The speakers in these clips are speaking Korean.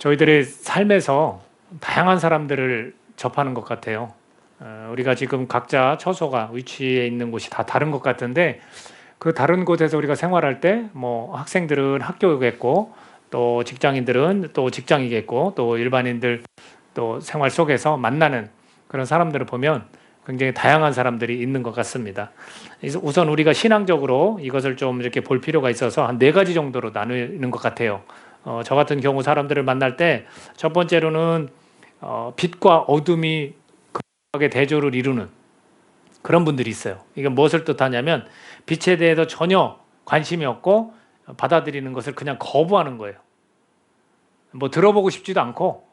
저희들의 삶에서 다양한 사람들을 접하는 것 같아요. 우리가 지금 각자 처소가 위치해 있는 곳이 다 다른 것 같은데 그 다른 곳에서 우리가 생활할 때 뭐 학생들은 학교겠고 또 직장인들은 또 직장이겠고 또 일반인들 또 생활 속에서 만나는 그런 사람들을 보면 굉장히 다양한 사람들이 있는 것 같습니다. 우선 우리가 신앙적으로 이것을 좀 이렇게 볼 필요가 있어서 한 4가지 정도로 나누는 것 같아요. 저 같은 경우 사람들을 만날 때 첫 번째로는 빛과 어둠이 극하게 대조를 이루는 그런 분들이 있어요. 이게 무엇을 뜻하냐면 빛에 대해서 전혀 관심이 없고 받아들이는 것을 그냥 거부하는 거예요. 뭐 들어보고 싶지도 않고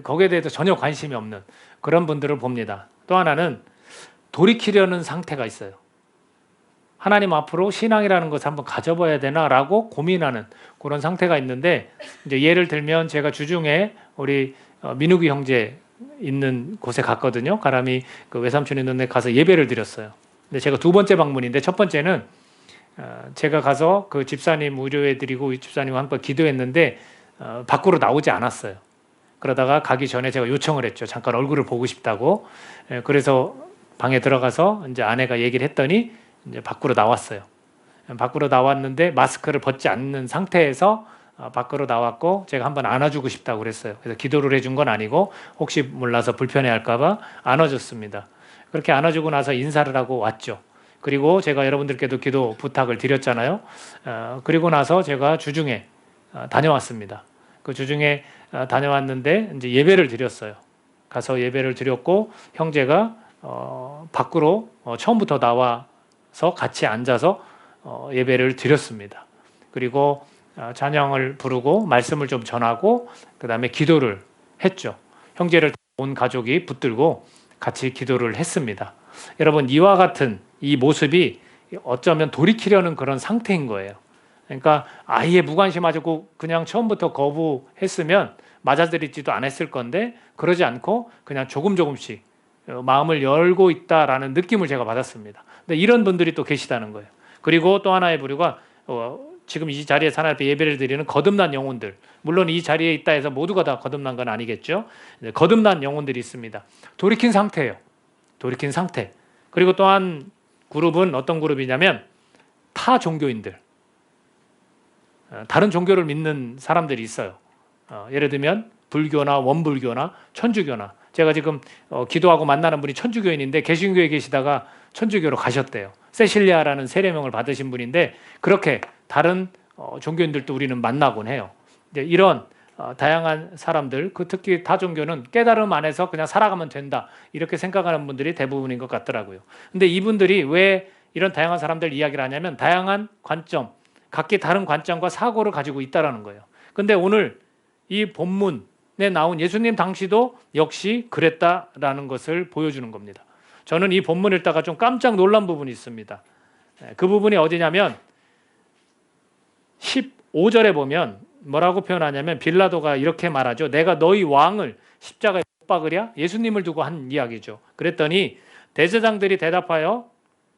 거기에 대해서 전혀 관심이 없는 그런 분들을 봅니다. 또 하나는 돌이키려는 상태가 있어요. 하나님 앞으로 신앙이라는 것을 한번 가져봐야 되나라고 고민하는 그런 상태가 있는데, 이제 예를 들면 제가 주중에 우리 민욱이 형제 있는 곳에 갔거든요. 가람이 그 외삼촌 있는 데 가서 예배를 드렸어요. 근데 제가 2번째 방문인데, 첫 번째는 제가 가서 그 집사님 의료해 드리고 집사님과 한번 기도했는데 밖으로 나오지 않았어요. 그러다가 가기 전에 제가 요청을 했죠. 잠깐 얼굴을 보고 싶다고. 그래서 방에 들어가서 이제 아내가 얘기를 했더니 이제 밖으로 나왔어요. 밖으로 나왔는데 마스크를 벗지 않는 상태에서 밖으로 나왔고, 제가 한번 안아주고 싶다고 그랬어요. 그래서 기도를 해준 건 아니고 혹시 몰라서 불편해할까봐 안아줬습니다. 그렇게 안아주고 나서 인사를 하고 왔죠. 그리고 제가 여러분들께도 기도 부탁을 드렸잖아요. 그리고 나서 제가 주중에 다녀왔습니다. 그 주중에 다녀왔는데 이제 예배를 드렸어요. 가서 예배를 드렸고, 형제가 밖으로 처음부터 나와서 같이 앉아서 예배를 드렸습니다. 그리고 찬양을 부르고 말씀을 좀 전하고 그 다음에 기도를 했죠. 형제를 온 가족이 붙들고 같이 기도를 했습니다. 여러분, 이와 같은 이 모습이 어쩌면 돌이키려는 그런 상태인 거예요. 그러니까 아예 무관심하고 그냥 처음부터 거부했으면 맞아들이지도 않았을 건데, 그러지 않고 그냥 조금씩 마음을 열고 있다라는 느낌을 제가 받았습니다. 근데 이런 분들이 또 계시다는 거예요. 그리고 또 하나의 부류가 지금 이 자리에서 하나님 앞에 예배를 드리는 거듭난 영혼들, 물론 이 자리에 있다 해서 모두가 다 거듭난 건 아니겠죠. 거듭난 영혼들이 있습니다. 돌이킨 상태예요. 돌이킨 상태. 그리고 또 한 그룹은 어떤 그룹이냐면 타 종교인들, 다른 종교를 믿는 사람들이 있어요. 예를 들면 불교나 원불교나 천주교나, 제가 지금 기도하고 만나는 분이 천주교인인데 개신교에 계시다가 천주교로 가셨대요. 세실리아라는 세례명을 받으신 분인데, 그렇게 다른 종교인들도 우리는 만나곤 해요. 이제 이런 다양한 사람들, 그 특히 다종교는 깨달음 안에서 그냥 살아가면 된다 이렇게 생각하는 분들이 대부분인 것 같더라고요. 근데 이분들이 왜 이런 다양한 사람들 이야기를 하냐면 다양한 관점, 각기 다른 관점과 사고를 가지고 있다라는 거예요. 근데 오늘 이 본문에 나온 예수님 당시도 역시 그랬다라는 것을 보여주는 겁니다. 저는 이 본문 읽다가 좀 깜짝 놀란 부분이 있습니다. 그 부분이 어디냐면 15절에 보면 뭐라고 표현하냐면, 빌라도가 이렇게 말하죠. 내가 너희 왕을 십자가에 못 박으랴? 예수님을 두고 한 이야기죠. 그랬더니 대제사장들이 대답하여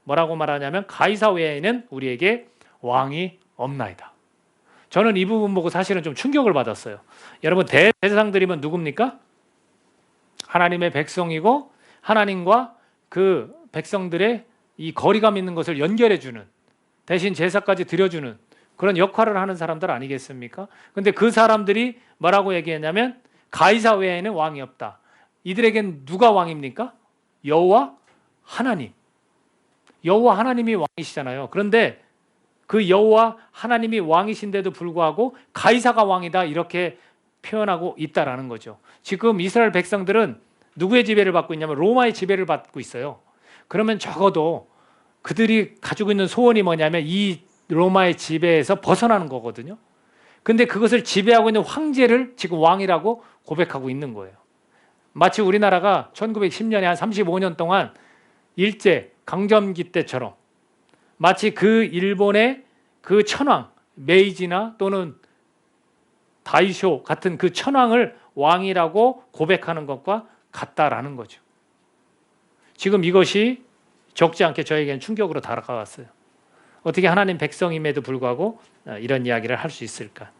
뭐라고 말하냐면, 가이사 외에는 우리에게 왕이 없나이다. 저는 이 부분 보고 사실은 좀 충격을 받았어요. 여러분, 대제사장들이면 누굽니까? 하나님의 백성이고 하나님과 그 백성들의 이 거리감 있는 것을 연결해주는, 대신 제사까지 드려주는 그런 역할을 하는 사람들 아니겠습니까? 근데 그 사람들이 뭐라고 얘기했냐면 가이사 외에는 왕이 없다. 이들에겐 누가 왕입니까? 여호와 하나님. 여호와 하나님이 왕이시잖아요. 그런데 그 여호와 하나님이 왕이신데도 불구하고 가이사가 왕이다 이렇게 표현하고 있다라는 거죠. 지금 이스라엘 백성들은 누구의 지배를 받고 있냐면 로마의 지배를 받고 있어요. 그러면 적어도 그들이 가지고 있는 소원이 뭐냐면 이 로마의 지배에서 벗어나는 거거든요. 근데 그것을 지배하고 있는 황제를 지금 왕이라고 고백하고 있는 거예요. 마치 우리나라가 1910년에 한 35년 동안 일제 강점기 때처럼 마치 그 일본의 그 천황 메이지나 또는 다이쇼 같은 그 천황을 왕이라고 고백하는 것과 같다라는 거죠. 지금 이것이 적지 않게 저에게는 충격으로 다가왔어요. 어떻게 하나님 백성임에도 불구하고 이런 이야기를 할 수 있을까?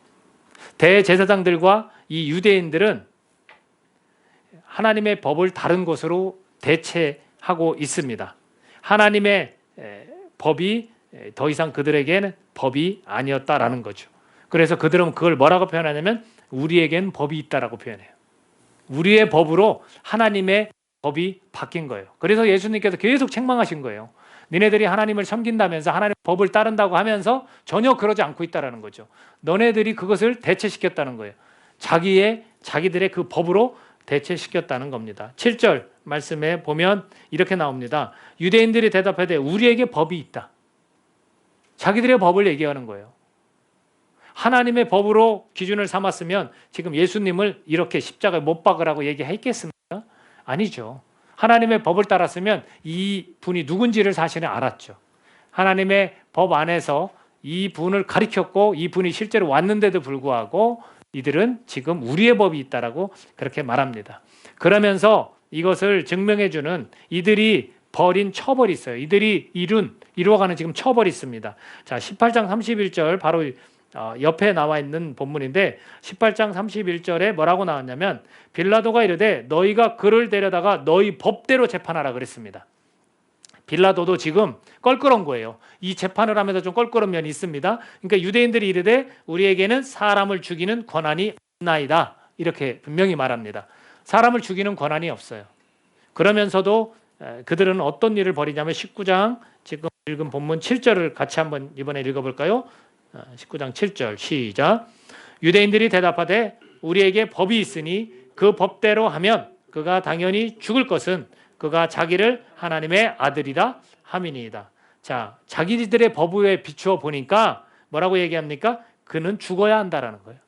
대제사장들과 이 유대인들은 하나님의 법을 다른 것으로 대체하고 있습니다. 하나님의 법이 더 이상 그들에게는 법이 아니었다라는 거죠. 그래서 그들은 그걸 뭐라고 표현하냐면 우리에겐 법이 있다라고 표현해요. 우리의 법으로 하나님의 법이 바뀐 거예요. 그래서 예수님께서 계속 책망하신 거예요. 너네들이 하나님을 섬긴다면서 하나님의 법을 따른다고 하면서 전혀 그러지 않고 있다라는 거죠. 너네들이 그것을 대체시켰다는 거예요. 자기들의 그 법으로 대체시켰다는 겁니다. 7절 말씀에 보면 이렇게 나옵니다. 유대인들이 대답하되 우리에게 법이 있다. 자기들의 법을 얘기하는 거예요. 하나님의 법으로 기준을 삼았으면 지금 예수님을 이렇게 십자가에 못 박으라고 얘기했겠습니까? 아니죠. 하나님의 법을 따랐으면 이 분이 누군지를 사실은 알았죠. 하나님의 법 안에서 이 분을 가리켰고 이 분이 실제로 왔는데도 불구하고 이들은 지금 우리의 법이 있다라고 그렇게 말합니다. 그러면서 이것을 증명해주는 이들이 벌인 처벌이 있어요. 이들이 이루어가는 지금 처벌이 있습니다. 자, 18장 31절 바로 옆에 나와 있는 본문인데 18장 31절에 뭐라고 나왔냐면 빌라도가 이르되 너희가 그를 데려다가 너희 법대로 재판하라 그랬습니다. 빌라도도 지금 껄끄러운 거예요. 이 재판을 하면서 좀 껄끄러운 면이 있습니다. 그러니까 유대인들이 이르되 우리에게는 사람을 죽이는 권한이 없나이다. 이렇게 분명히 말합니다. 사람을 죽이는 권한이 없어요. 그러면서도 그들은 어떤 일을 벌이냐면 19장 지금 읽은 본문 7절을 같이 한번 이번에 읽어볼까요? 19장 7절 시작. 유대인들이 대답하되 우리에게 법이 있으니 그 법대로 하면 그가 당연히 죽을 것은 그가 자기를 하나님의 아들이라 함이니이다. 자, 자기들의 법에 비추어 보니까 뭐라고 얘기합니까? 그는 죽어야 한다라는 거예요.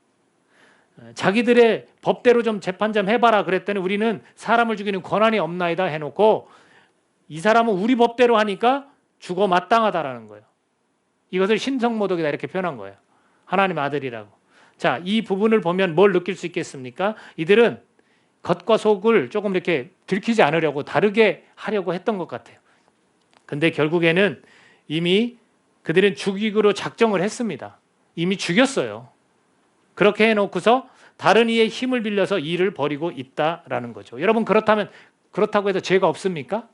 자기들의 법대로 좀 재판 좀 해봐라 그랬더니 우리는 사람을 죽이는 권한이 없나이다 해놓고 이 사람은 우리 법대로 하니까 죽어 마땅하다라는 거예요. 이것을 신성모독이다 이렇게 표현한 거예요. 하나님의 아들이라고. 자, 이 부분을 보면 뭘 느낄 수 있겠습니까? 이들은 겉과 속을 조금 이렇게 들키지 않으려고 다르게 하려고 했던 것 같아요. 근데 결국에는 이미 그들은 죽이기로 작정을 했습니다. 이미 죽였어요. 그렇게 해놓고서 다른 이의 힘을 빌려서 일을 벌이고 있다라는 거죠. 여러분 그렇다고 해서 죄가 없습니까?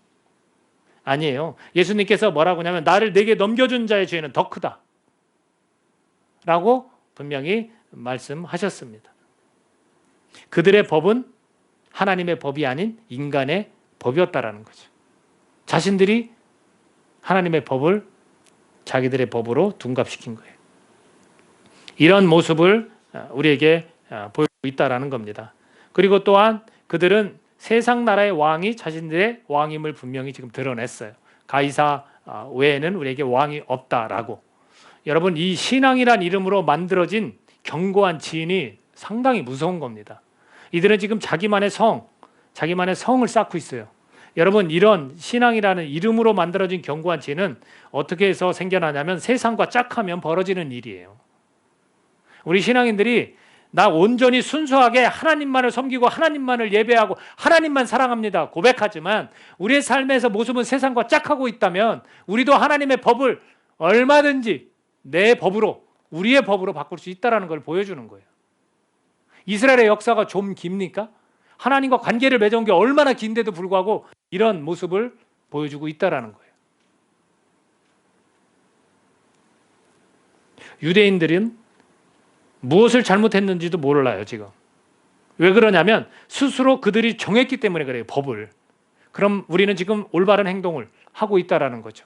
아니에요. 예수님께서 뭐라고 하냐면 나를 내게 넘겨준 자의 죄는 더 크다 라고 분명히 말씀하셨습니다. 그들의 법은 하나님의 법이 아닌 인간의 법이었다라는 거죠. 자신들이 하나님의 법을 자기들의 법으로 둔갑시킨 거예요. 이런 모습을 우리에게 보여주고 있다라는 겁니다. 그리고 또한 그들은 세상 나라의 왕이 자신들의 왕임을 분명히 지금 드러냈어요. 가이사 외에는 우리에게 왕이 없다라고. 여러분 이 신앙이란 이름으로 만들어진 견고한 지인이 상당히 무서운 겁니다. 이들은 지금 자기만의 성을 쌓고 있어요. 여러분 이런 신앙이라는 이름으로 만들어진 견고한 지혜는 어떻게 해서 생겨나냐면 세상과 짝하면 벌어지는 일이에요. 우리 신앙인들이 나 온전히 순수하게 하나님만을 섬기고 하나님만을 예배하고 하나님만 사랑합니다 고백하지만 우리의 삶에서 모습은 세상과 짝하고 있다면 우리도 하나님의 법을 얼마든지 내 법으로 우리의 법으로 바꿀 수 있다는 걸 보여주는 거예요. 이스라엘의 역사가 좀 깁니까? 하나님과 관계를 맺은 게 얼마나 긴데도 불구하고 이런 모습을 보여주고 있다는 거예요. 유대인들은 무엇을 잘못했는지도 몰라요 지금. 왜 그러냐면 스스로 그들이 정했기 때문에 그래요. 법을. 그럼 우리는 지금 올바른 행동을 하고 있다는 거죠.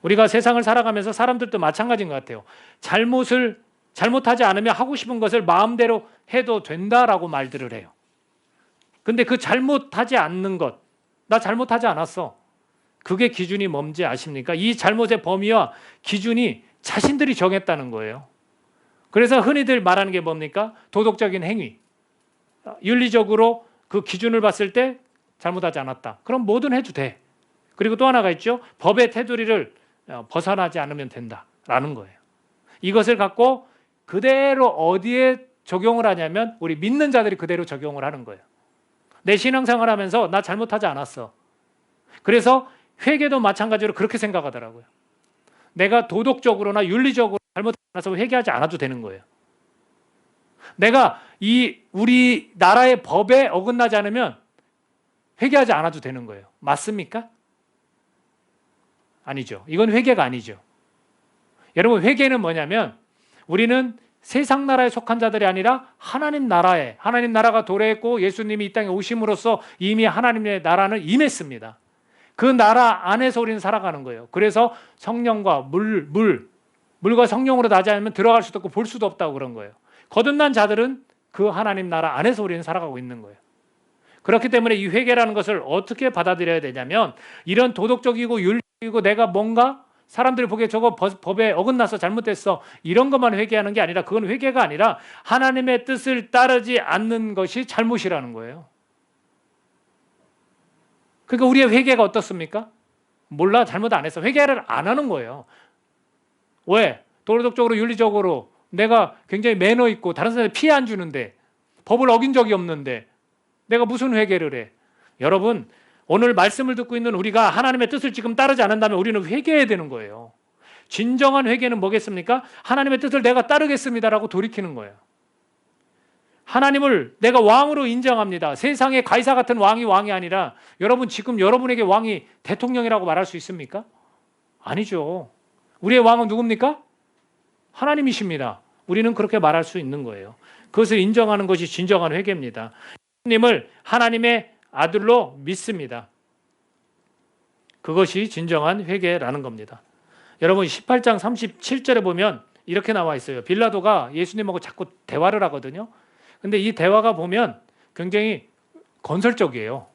우리가 세상을 살아가면서 사람들도 마찬가지인 것 같아요. 잘못하지 않으면 하고 싶은 것을 마음대로 해도 된다라고 말들을 해요. 근데 그 잘못하지 않는 것, 나 잘못하지 않았어. 그게 기준이 뭔지 아십니까? 이 잘못의 범위와 기준이 자신들이 정했다는 거예요. 그래서 흔히들 말하는 게 뭡니까? 도덕적인 행위. 윤리적으로 그 기준을 봤을 때 잘못하지 않았다. 그럼 뭐든 해도 돼. 그리고 또 하나가 있죠. 법의 테두리를 벗어나지 않으면 된다라는 거예요. 이것을 갖고 그대로 어디에 적용을 하냐면 우리 믿는 자들이 그대로 적용을 하는 거예요. 내 신앙생활 하면서 나 잘못하지 않았어. 그래서 회개도 마찬가지로 그렇게 생각하더라고요. 내가 도덕적으로나 윤리적으로 잘못하지 않아서 회개하지 않아도 되는 거예요. 내가 이 우리 나라의 법에 어긋나지 않으면 회개하지 않아도 되는 거예요. 맞습니까? 아니죠. 이건 회개가 아니죠. 여러분, 회개는 뭐냐면 우리는 세상 나라에 속한 자들이 아니라 하나님 나라가 도래했고 예수님이 이 땅에 오심으로써 이미 하나님의 나라는 임했습니다. 그 나라 안에서 우리는 살아가는 거예요. 그래서 성령과 물과 성령으로 나지 않으면 들어갈 수도 없고 볼 수도 없다고 그런 거예요. 거듭난 자들은 그 하나님 나라 안에서 우리는 살아가고 있는 거예요. 그렇기 때문에 이 회개라는 것을 어떻게 받아들여야 되냐면, 이런 도덕적이고 윤리적이고 내가 뭔가 사람들이 보기에 저거 법에 어긋나서 잘못됐어, 이런 것만 회개하는 게 아니라, 그건 회개가 아니라 하나님의 뜻을 따르지 않는 것이 잘못이라는 거예요. 그러니까 우리의 회개가 어떻습니까? 몰라, 잘못 안 했어. 회개를 안 하는 거예요. 왜? 도덕적으로 윤리적으로 내가 굉장히 매너 있고 다른 사람한테 피해 안 주는데, 법을 어긴 적이 없는데 내가 무슨 회개를 해? 여러분, 오늘 말씀을 듣고 있는 우리가 하나님의 뜻을 지금 따르지 않는다면 우리는 회개해야 되는 거예요. 진정한 회개는 뭐겠습니까? 하나님의 뜻을 내가 따르겠습니다라고 돌이키는 거예요. 하나님을 내가 왕으로 인정합니다. 세상에 가이사 같은 왕이 아니라, 여러분 지금 여러분에게 왕이 대통령이라고 말할 수 있습니까? 아니죠. 우리의 왕은 누굽니까? 하나님이십니다. 우리는 그렇게 말할 수 있는 거예요. 그것을 인정하는 것이 진정한 회개입니다. 예수님을 하나님의 아들로 믿습니다. 그것이 진정한 회개라는 겁니다. 여러분, 18장 37절에 보면 이렇게 나와 있어요. 빌라도가 예수님하고 자꾸 대화를 하거든요. 근데 이 대화가 보면 굉장히 건설적이에요.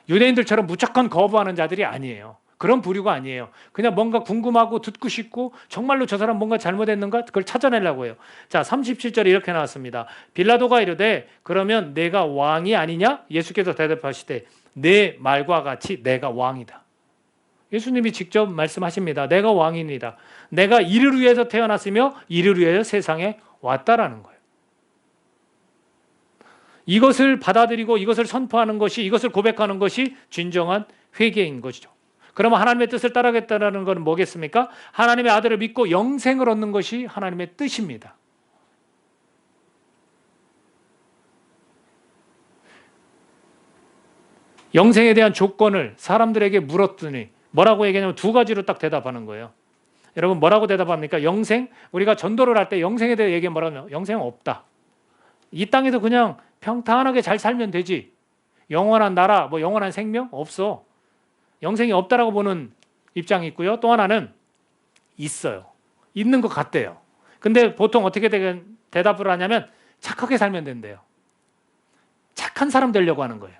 유대인들처럼 무조건 거부하는 자들이 아니에요. 그런 부류가 아니에요. 그냥 뭔가 궁금하고 듣고 싶고 정말로 저 사람 뭔가 잘못했는가 그걸 찾아내려고 해요. 자, 37절에 이렇게 나왔습니다. 빌라도가 이르되 그러면 내가 왕이 아니냐? 예수께서 대답하시되 내 말과 같이 내가 왕이다. 예수님이 직접 말씀하십니다. 내가 왕입니다. 내가 이를 위해서 태어났으며 이를 위하여 세상에 왔다라는 거예요. 이것을 받아들이고 이것을 선포하는 것이, 이것을 고백하는 것이 진정한 회개인 것이죠. 그러면 하나님의 뜻을 따르겠다는 것은 뭐겠습니까? 하나님의 아들을 믿고 영생을 얻는 것이 하나님의 뜻입니다. 영생에 대한 조건을 사람들에게 물었더니 뭐라고 얘기하냐면 두 가지로 딱 대답하는 거예요. 여러분, 뭐라고 대답합니까? 영생? 우리가 전도를 할 때 영생에 대해 얘기하면 뭐라고 하냐면 영생은 없다. 이 땅에서 그냥 평탄하게 잘 살면 되지. 영원한 나라, 뭐 영원한 생명? 없어. 영생이 없다라고 보는 입장이 있고요. 또 하나는 있어요. 있는 것 같대요. 근데 보통 어떻게 대답을 하냐면 착하게 살면 된대요. 착한 사람 되려고 하는 거예요.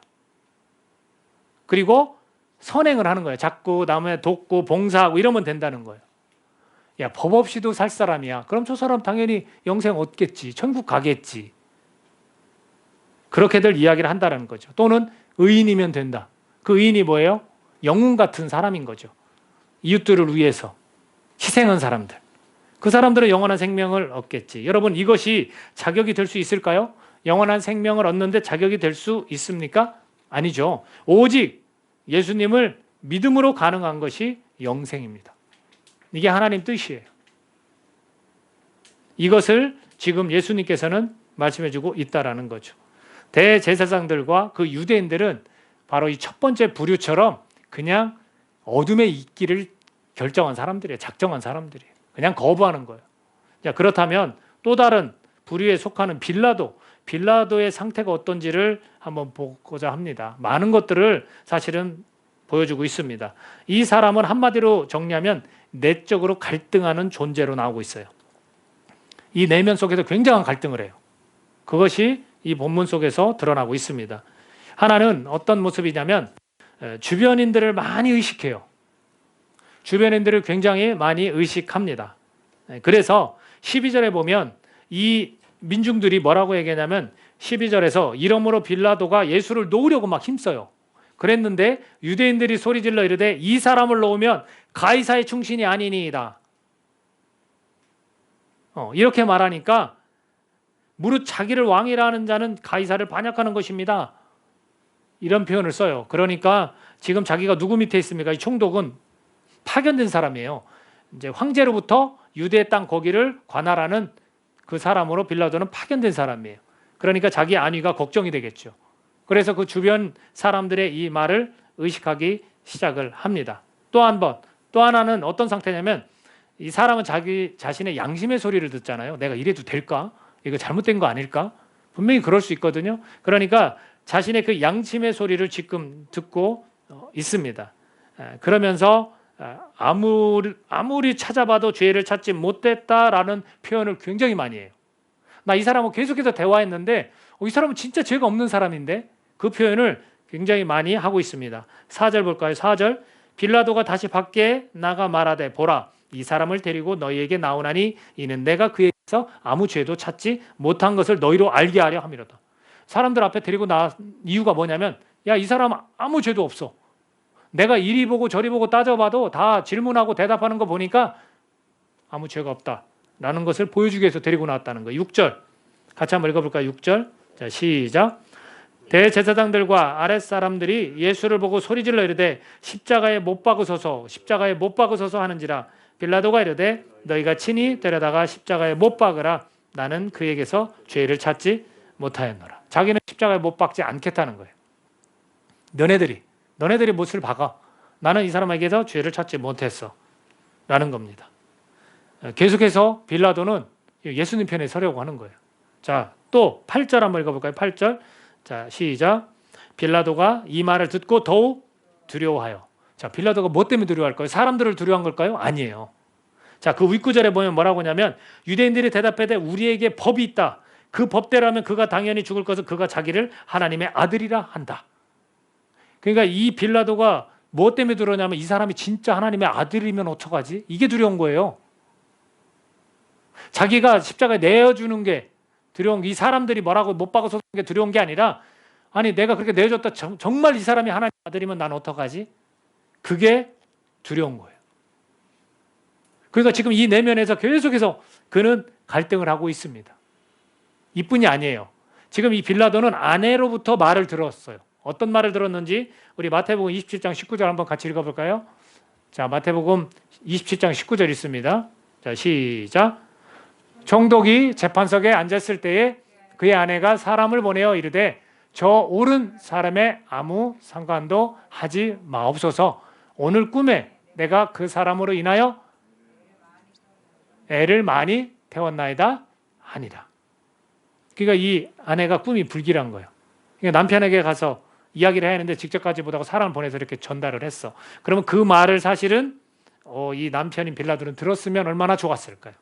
그리고 선행을 하는 거예요. 자꾸 남의 돕고 봉사하고 이러면 된다는 거예요. 야, 법 없이도 살 사람이야. 그럼 저 사람 당연히 영생 얻겠지. 천국 가겠지. 그렇게들 이야기를 한다는 거죠. 또는 의인이면 된다. 그 의인이 뭐예요? 영웅 같은 사람인 거죠. 이웃들을 위해서 희생한 사람들. 그 사람들은 영원한 생명을 얻겠지. 여러분, 이것이 자격이 될 수 있을까요? 영원한 생명을 얻는데 자격이 될 수 있습니까? 아니죠. 오직 예수님을 믿음으로 가능한 것이 영생입니다. 이게 하나님 뜻이에요. 이것을 지금 예수님께서는 말씀해주고 있다라는 거죠. 대제사장들과 그 유대인들은 바로 이 첫 번째 부류처럼 그냥 어둠에 있기를 결정한 사람들이에요. 작정한 사람들이에요. 그냥 거부하는 거예요. 자, 그렇다면 또 다른 부류에 속하는 빌라도의 상태가 어떤지를 한번 보고자 합니다. 많은 것들을 사실은 보여주고 있습니다. 이 사람은 한마디로 정리하면 내적으로 갈등하는 존재로 나오고 있어요. 이 내면 속에서 굉장한 갈등을 해요. 그것이 이 본문 속에서 드러나고 있습니다. 하나는 어떤 모습이냐면 주변인들을 많이 의식해요. 주변인들을 굉장히 많이 의식합니다. 그래서 12절에 보면 이 민중들이 뭐라고 얘기하냐면 12절에서 이러므로 빌라도가 예수를 놓으려고 막 힘써요. 그랬는데 유대인들이 소리질러 이르되 이 사람을 놓으면 가이사의 충신이 아니니이다. 이렇게 말하니까 무릇 자기를 왕이라는 자는 가이사를 반역하는 것입니다. 이런 표현을 써요. 그러니까 지금 자기가 누구 밑에 있습니까? 이 총독은 파견된 사람이에요. 이제 황제로부터 유대 땅 거기를 관할하는 그 사람으로 빌라도는 파견된 사람이에요. 그러니까 자기 안위가 걱정이 되겠죠. 그래서 그 주변 사람들의 이 말을 의식하기 시작을 합니다. 또 하나는 어떤 상태냐면 이 사람은 자기 자신의 양심의 소리를 듣잖아요. 내가 이래도 될까? 이거 잘못된 거 아닐까? 분명히 그럴 수 있거든요. 그러니까 자신의 그 양심의 소리를 지금 듣고 있습니다. 그러면서 아무리 찾아봐도 죄를 찾지 못했다라는 표현을 굉장히 많이 해요. 나 이 사람하고 계속해서 대화했는데 이 사람은 진짜 죄가 없는 사람인데, 그 표현을 굉장히 많이 하고 있습니다. 4절 볼까요? 4절. 빌라도가 다시 밖에 나가 말하되 보라, 이 사람을 데리고 너희에게 나오나니 이는 내가 그에게서 아무 죄도 찾지 못한 것을 너희로 알게 하려 함이로다. 사람들 앞에 데리고 나온 이유가 뭐냐면, 야, 이 사람 아무 죄도 없어. 내가 이리 보고 저리 보고 따져봐도 다 질문하고 대답하는 거 보니까 아무 죄가 없다라는 것을 보여주기 위해서 데리고 나왔다는 거예요. 6절 같이 한번 읽어볼까요? 6절. 자, 시작. 대제사장들과 아랫사람들이 예수를 보고 소리질러 이르되 십자가에 못 박으소서, 십자가에 못 박으소서 하는지라. 빌라도가 이르되 너희가 친히 데려다가 십자가에 못 박으라. 나는 그에게서 죄를 찾지 못하였노라. 자기는 십자가에 못 박지 않겠다는 거예요. 너네들이 못을 박아. 나는 이 사람에게서 죄를 찾지 못했어 라는 겁니다. 계속해서 빌라도는 예수님 편에 서려고 하는 거예요. 자, 또 8절 한번 읽어볼까요? 8절. 자, 시작. 빌라도가 이 말을 듣고 더욱 두려워하여. 자, 빌라도가 뭐 때문에 두려워할까요? 사람들을 두려워한 걸까요? 아니에요. 자, 그 윗구절에 보면 뭐라고 하냐면, 유대인들이 대답하되 우리에게 법이 있다. 그 법대로라면 그가 당연히 죽을 것은 그가 자기를 하나님의 아들이라 한다. 그러니까 이 빌라도가 뭐 때문에 두려우냐면, 이 사람이 진짜 하나님의 아들이면 어떡하지? 이게 두려운 거예요. 자기가 십자가에 내어주는 게 두려운 게, 이 사람들이 뭐라고 못 박아서 게 두려운 게 아니라, 아니 내가 그렇게 내어줬다 정말 이 사람이 하나님의 아들이면 난 어떡하지? 그게 두려운 거예요. 그러니까 지금 이 내면에서 계속해서 그는 갈등을 하고 있습니다. 이뿐이 아니에요. 지금 이 빌라도는 아내로부터 말을 들었어요. 어떤 말을 들었는지 우리 마태복음 27장 19절 한번 같이 읽어볼까요? 자, 마태복음 27장 19절 있습니다. 자, 시작. 총독이 재판석에 앉았을 때에 그의 아내가 사람을 보내어 이르되 저 옳은 사람의 아무 상관도 하지 마옵소서. 오늘 꿈에 내가 그 사람으로 인하여 애를 많이 태웠나이다 아니다. 그러니까 이 아내가 꿈이 불길한 거예요. 그러니까 남편에게 가서 이야기를 해야 하는데 직접 가지 못하고 사람을 보내서 이렇게 전달을 했어. 그러면 그 말을 사실은 이 남편인 빌라도는 들었으면 얼마나 좋았을까요?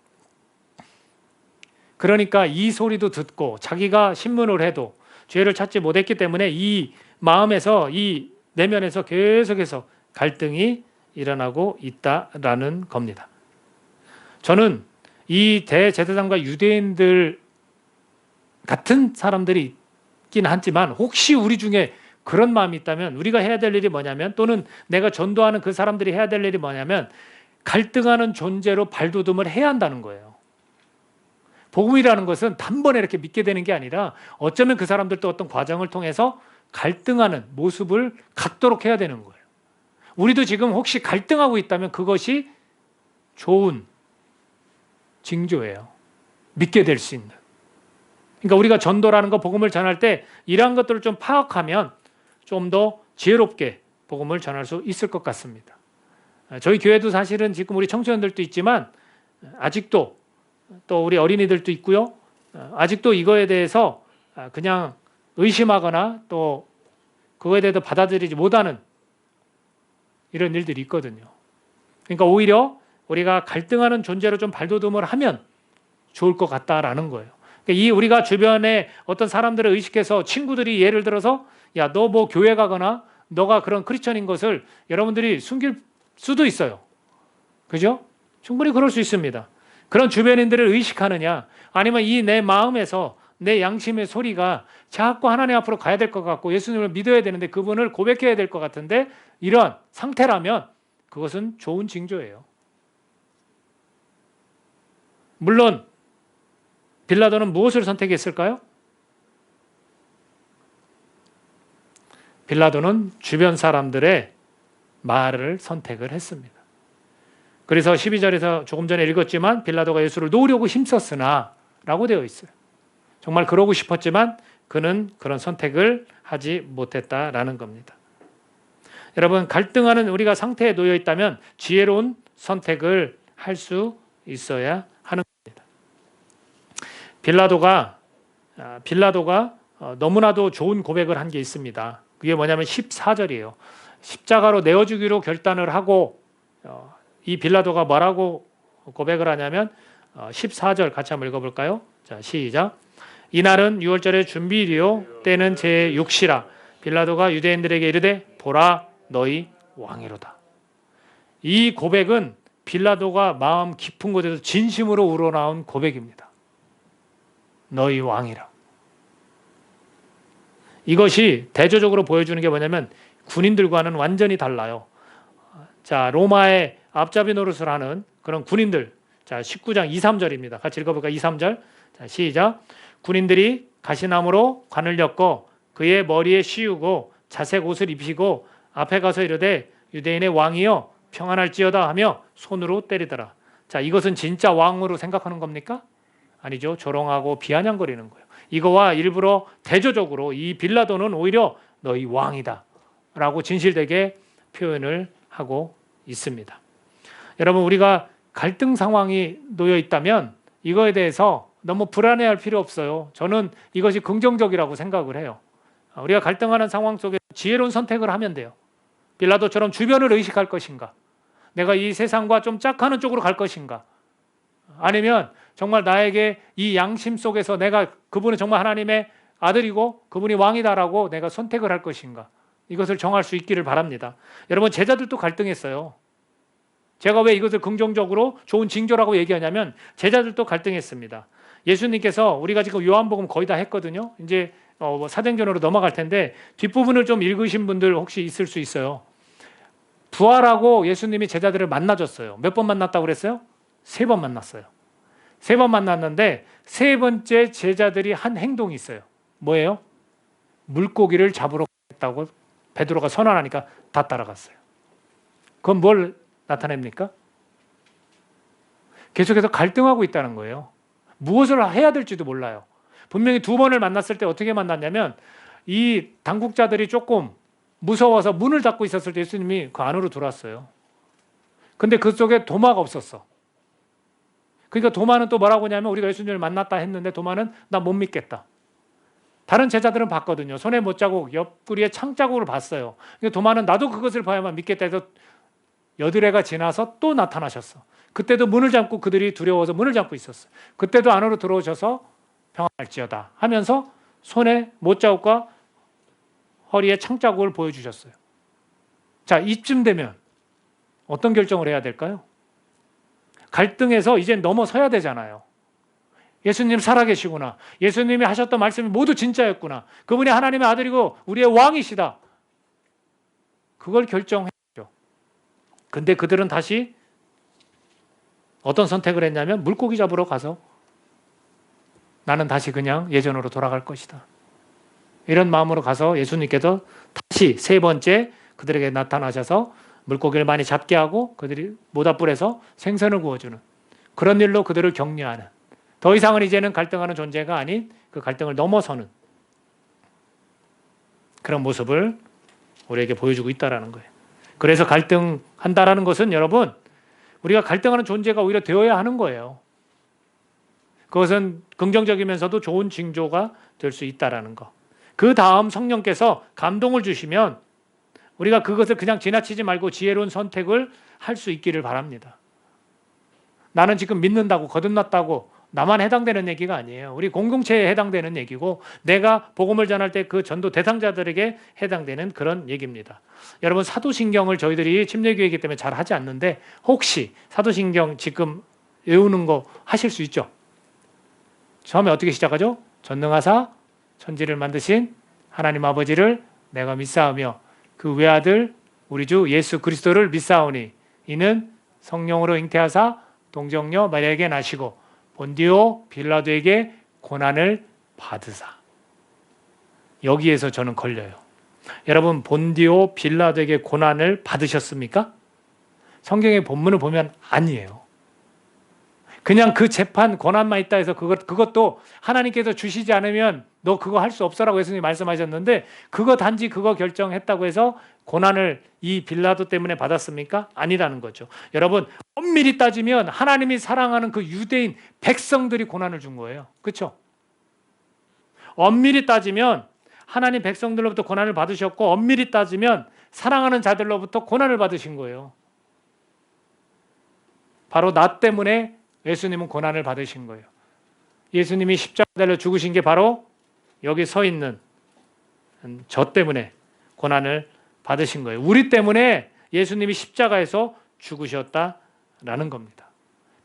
그러니까 이 소리도 듣고 자기가 신문을 해도 죄를 찾지 못했기 때문에 이 마음에서, 이 내면에서 계속해서 갈등이 일어나고 있다라는 겁니다. 저는 이 대제사장과 유대인들 같은 사람들이 있긴 하지만, 혹시 우리 중에 그런 마음이 있다면 우리가 해야 될 일이 뭐냐면, 또는 내가 전도하는 그 사람들이 해야 될 일이 뭐냐면, 갈등하는 존재로 발돋움을 해야 한다는 거예요. 복음이라는 것은 단번에 이렇게 믿게 되는 게 아니라 어쩌면 그 사람들도 어떤 과정을 통해서 갈등하는 모습을 갖도록 해야 되는 거예요. 우리도 지금 혹시 갈등하고 있다면 그것이 좋은 징조예요. 믿게 될 수 있는. 그러니까 우리가 전도라는 거, 복음을 전할 때 이러한 것들을 좀 파악하면 좀 더 지혜롭게 복음을 전할 수 있을 것 같습니다. 저희 교회도 사실은 지금 우리 청소년들도 있지만 아직도, 또 우리 어린이들도 있고요. 아직도 이거에 대해서 그냥 의심하거나 또 그거에 대해서 받아들이지 못하는 이런 일들이 있거든요. 그러니까 오히려 우리가 갈등하는 존재로 좀 발돋움을 하면 좋을 것 같다라는 거예요. 그러니까 우리가 주변에 어떤 사람들을 의식해서, 친구들이 예를 들어서 야, 너 뭐 교회 가거나 너가 그런 크리스천인 것을 여러분들이 숨길 수도 있어요. 그죠? 충분히 그럴 수 있습니다. 그런 주변인들을 의식하느냐, 아니면 이 내 마음에서 내 양심의 소리가 자꾸 하나님 앞으로 가야 될 것 같고 예수님을 믿어야 되는데 그분을 고백해야 될 것 같은데 이런 상태라면 그것은 좋은 징조예요. 물론 빌라도는 무엇을 선택했을까요? 빌라도는 주변 사람들의 말을 선택을 했습니다. 그래서 12절에서 조금 전에 읽었지만 빌라도가 예수를 놓으려고 힘썼으나 라고 되어 있어요. 정말 그러고 싶었지만 그는 그런 선택을 하지 못했다라는 겁니다. 여러분, 갈등하는 우리가 상태에 놓여 있다면 지혜로운 선택을 할 수 있어야 하는 겁니다. 빌라도가 너무나도 좋은 고백을 한 게 있습니다. 그게 뭐냐면 14절이에요. 십자가로 내어주기로 결단을 하고 이 빌라도가 뭐라고 고백을 하냐면 14절 같이 한번 읽어볼까요? 자, 시작. 이날은 6월절의 준비일이요 때는 제 6시라. 빌라도가 유대인들에게 이르되 보라 너희 왕이로다. 이 고백은 빌라도가 마음 깊은 곳에서 진심으로 우러나온 고백입니다. 너희 왕이라. 이것이 대조적으로 보여주는 게 뭐냐면 군인들과는 완전히 달라요. 자, 로마의 앞잡이 노릇을 하는 그런 군인들. 자, 19장 2, 3절입니다. 같이 읽어볼까요? 2, 3절. 자, 시작. 군인들이 가시나무로 관을 엮어 그의 머리에 씌우고 자색 옷을 입히고 앞에 가서 이르되 유대인의 왕이여 평안할지어다 하며 손으로 때리더라. 자, 이것은 진짜 왕으로 생각하는 겁니까? 아니죠. 조롱하고 비아냥거리는 거예요. 이거와 일부러 대조적으로 이 빌라도는 오히려 너희 왕이다 라고 진실되게 표현을 하고 있습니다. 여러분, 우리가 갈등 상황이 놓여 있다면 이거에 대해서 너무 불안해할 필요 없어요. 저는 이것이 긍정적이라고 생각을 해요. 우리가 갈등하는 상황 속에 지혜로운 선택을 하면 돼요. 빌라도처럼 주변을 의식할 것인가? 내가 이 세상과 좀 짝하는 쪽으로 갈 것인가? 아니면 정말 나에게 이 양심 속에서 내가 그분은 정말 하나님의 아들이고 그분이 왕이다라고 내가 선택을 할 것인가? 이것을 정할 수 있기를 바랍니다. 여러분, 제자들도 갈등했어요. 제가 왜 이것을 긍정적으로 좋은 징조라고 얘기하냐면 제자들도 갈등했습니다. 예수님께서 우리가 지금 요한복음 거의 다 했거든요. 이제 사도행전으로 넘어갈 텐데 뒷부분을 좀 읽으신 분들 혹시 있을 수 있어요. 부활하고 예수님이 제자들을 만나줬어요. 몇 번 만났다고 그랬어요? 3번 만났어요. 3번 만났는데 세 번째 제자들이 한 행동이 있어요. 뭐예요? 물고기를 잡으러 갔다고 베드로가 선언하니까 다 따라갔어요. 그건 뭘 나타냅니까? 계속해서 갈등하고 있다는 거예요. 무엇을 해야 될지도 몰라요. 분명히 2번을 만났을 때 어떻게 만났냐면 이 당국자들이 조금 무서워서 문을 닫고 있었을 때 예수님이 그 안으로 들어왔어요. 근데 그 속에 도마가 없었어. 그러니까 도마는 또 뭐라고 하냐면 우리가 예수님을 만났다 했는데 도마는 나 못 믿겠다. 다른 제자들은 봤거든요. 손에 못자국, 옆구리에 창자국을 봤어요. 그러니까 도마는 나도 그것을 봐야만 믿겠다 해서 여드레가 지나서 또 나타나셨어. 그때도 문을 잠고 그들이 두려워서 문을 잠고 있었어요. 그때도 안으로 들어오셔서 평안할지어다 하면서 손에 못자국과 허리에 창자국을 보여주셨어요. 자, 이쯤 되면 어떤 결정을 해야 될까요? 갈등에서 이제 넘어서야 되잖아요. 예수님 살아계시구나. 예수님이 하셨던 말씀이 모두 진짜였구나. 그분이 하나님의 아들이고 우리의 왕이시다. 그걸 결정했죠. 근데 그들은 다시 어떤 선택을 했냐면 물고기 잡으러 가서 나는 다시 그냥 예전으로 돌아갈 것이다. 이런 마음으로 가서 예수님께서 다시 3번째 그들에게 나타나셔서 물고기를 많이 잡게 하고 그들이 모닥불에서 생선을 구워주는 그런 일로 그들을 격려하는, 더 이상은 이제는 갈등하는 존재가 아닌 그 갈등을 넘어서는 그런 모습을 우리에게 보여주고 있다는 거예요. 그래서 갈등한다라는 것은 여러분, 우리가 갈등하는 존재가 오히려 되어야 하는 거예요. 그것은 긍정적이면서도 좋은 징조가 될 수 있다는 거. 그 다음 성령께서 감동을 주시면 우리가 그것을 그냥 지나치지 말고 지혜로운 선택을 할 수 있기를 바랍니다. 나는 지금 믿는다고 거듭났다고 나만 해당되는 얘기가 아니에요. 우리 공동체에 해당되는 얘기고 내가 복음을 전할 때 그 전도 대상자들에게 해당되는 그런 얘기입니다. 여러분, 사도신경을 저희들이 침례교회이기 때문에 잘 하지 않는데 혹시 사도신경 지금 외우는 거 하실 수 있죠? 처음에 어떻게 시작하죠? 전능하사 천지를 만드신 하나님 아버지를 내가 믿사오며 그 외아들 우리 주 예수 그리스도를 믿사오니 이는 성령으로 잉태하사 동정녀 마리아에게 나시고 본디오 빌라도에게 고난을 받으사. 여기에서 저는 걸려요. 여러분, 본디오 빌라도에게 고난을 받으셨습니까? 성경의 본문을 보면 아니에요. 그냥 그 재판 권한만 있다 해서 그것도 하나님께서 주시지 않으면 너 그거 할 수 없어라고 예수님이 말씀하셨는데 그거 단지 그거 결정했다고 해서 권한을 이 빌라도 때문에 받았습니까? 아니라는 거죠. 여러분 엄밀히 따지면 하나님이 사랑하는 그 유대인 백성들이 권한을 준 거예요. 그렇죠? 엄밀히 따지면 하나님 백성들로부터 권한을 받으셨고 엄밀히 따지면 사랑하는 자들로부터 권한을 받으신 거예요. 바로 나 때문에 예수님은 고난을 받으신 거예요. 예수님이 십자가 달려 죽으신 게 바로 여기 서 있는 저 때문에 고난을 받으신 거예요. 우리 때문에 예수님이 십자가에서 죽으셨다라는 겁니다.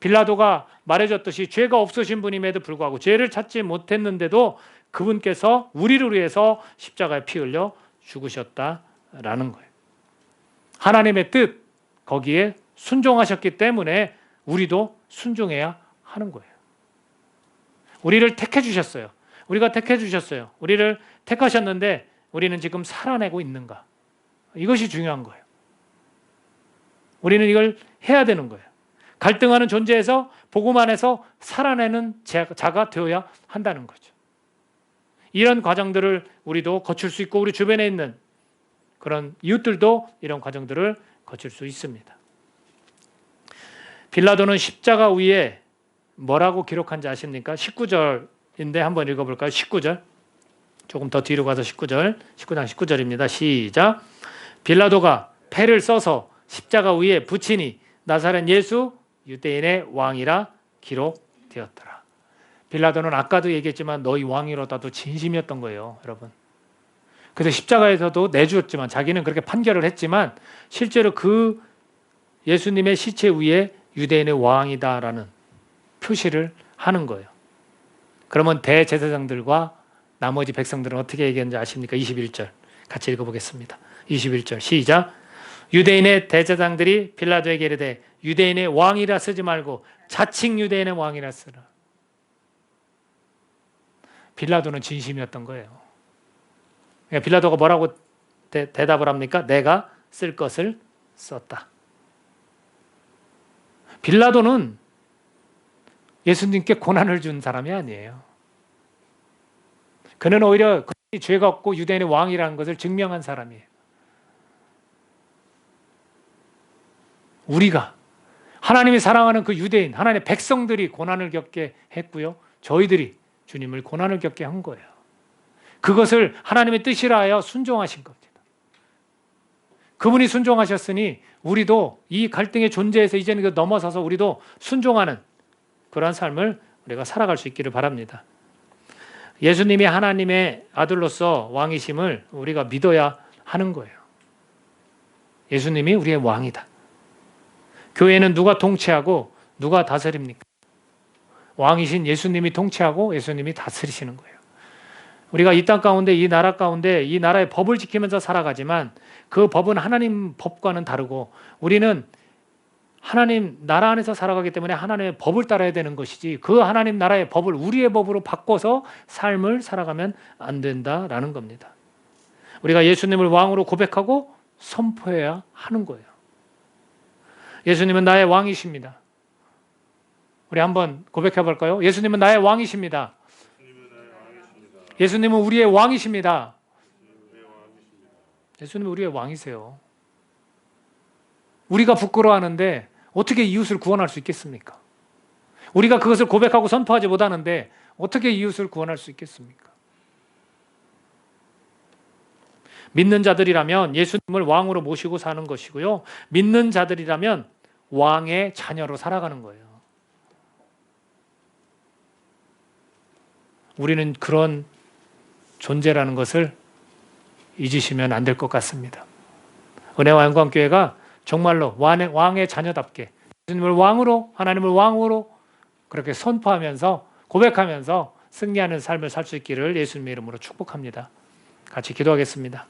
빌라도가 말해줬듯이 죄가 없으신 분임에도 불구하고 죄를 찾지 못했는데도 그분께서 우리를 위해서 십자가에 피 흘려 죽으셨다라는 거예요. 하나님의 뜻 거기에 순종하셨기 때문에 우리도 순종해야 하는 거예요. 우리를 택해 주셨어요. 우리가 택해 주셨어요. 우리를 택하셨는데 우리는 지금 살아내고 있는가? 이것이 중요한 거예요. 우리는 이걸 해야 되는 거예요. 갈등하는 존재에서 복음 안에서 살아내는 자가 되어야 한다는 거죠. 이런 과정들을 우리도 거칠 수 있고 우리 주변에 있는 그런 이웃들도 이런 과정들을 거칠 수 있습니다. 빌라도는 십자가 위에 뭐라고 기록한지 아십니까? 19절인데 한번 읽어볼까요? 19절. 조금 더 뒤로 가서 19절. 19장 19절입니다. 시작. 빌라도가 패를 써서 십자가 위에 붙이니 나사렛 예수 유대인의 왕이라 기록되었더라. 빌라도는 아까도 얘기했지만 너희 왕이로다도 진심이었던 거예요, 여러분. 그래서 십자가에서도 내주었지만 자기는 그렇게 판결을 했지만 실제로 그 예수님의 시체 위에 유대인의 왕이다라는 표시를 하는 거예요. 그러면 대제사장들과 나머지 백성들은 어떻게 얘기했는지 아십니까? 21절 같이 읽어보겠습니다. 21절 시작. 유대인의 대제사장들이 빌라도에게 이르되 유대인의 왕이라 쓰지 말고 자칭 유대인의 왕이라 쓰라. 빌라도는 진심이었던 거예요. 그러니까 빌라도가 뭐라고 대답을 합니까? 내가 쓸 것을 썼다. 빌라도는 예수님께 고난을 준 사람이 아니에요. 그는 오히려 그분이 죄가 없고 유대인의 왕이라는 것을 증명한 사람이에요. 우리가 하나님이 사랑하는 그 유대인, 하나님의 백성들이 고난을 겪게 했고요. 저희들이 주님을 고난을 겪게 한 거예요. 그것을 하나님의 뜻이라 하여 순종하신 겁니다. 그분이 순종하셨으니 우리도 이 갈등의 존재에서 이제는 넘어서서 우리도 순종하는 그러한 삶을 우리가 살아갈 수 있기를 바랍니다. 예수님이 하나님의 아들로서 왕이심을 우리가 믿어야 하는 거예요. 예수님이 우리의 왕이다. 교회는 누가 통치하고 누가 다스립니까? 왕이신 예수님이 통치하고 예수님이 다스리시는 거예요. 우리가 이 땅 가운데 이 나라 가운데 이 나라의 법을 지키면서 살아가지만 그 법은 하나님 법과는 다르고 우리는 하나님 나라 안에서 살아가기 때문에 하나님의 법을 따라야 되는 것이지 그 하나님 나라의 법을 우리의 법으로 바꿔서 삶을 살아가면 안 된다라는 겁니다. 우리가 예수님을 왕으로 고백하고 선포해야 하는 거예요. 예수님은 나의 왕이십니다. 우리 한번 고백해 볼까요? 예수님은 나의 왕이십니다. 예수님은 우리의 왕이십니다. 예수님은 우리의 왕이세요. 우리가 부끄러워하는데 어떻게 이웃을 구원할 수 있겠습니까? 우리가 그것을 고백하고 선포하지 못하는데 어떻게 이웃을 구원할 수 있겠습니까? 믿는 자들이라면 예수님을 왕으로 모시고 사는 것이고요. 믿는 자들이라면 왕의 자녀로 살아가는 거예요. 우리는 그런 존재라는 것을 잊으시면 안 될 것 같습니다. 은혜와 영광교회가 정말로 왕의 자녀답게 예수님을 왕으로 하나님을 왕으로 그렇게 선포하면서 고백하면서 승리하는 삶을 살 수 있기를 예수님의 이름으로 축복합니다. 같이 기도하겠습니다.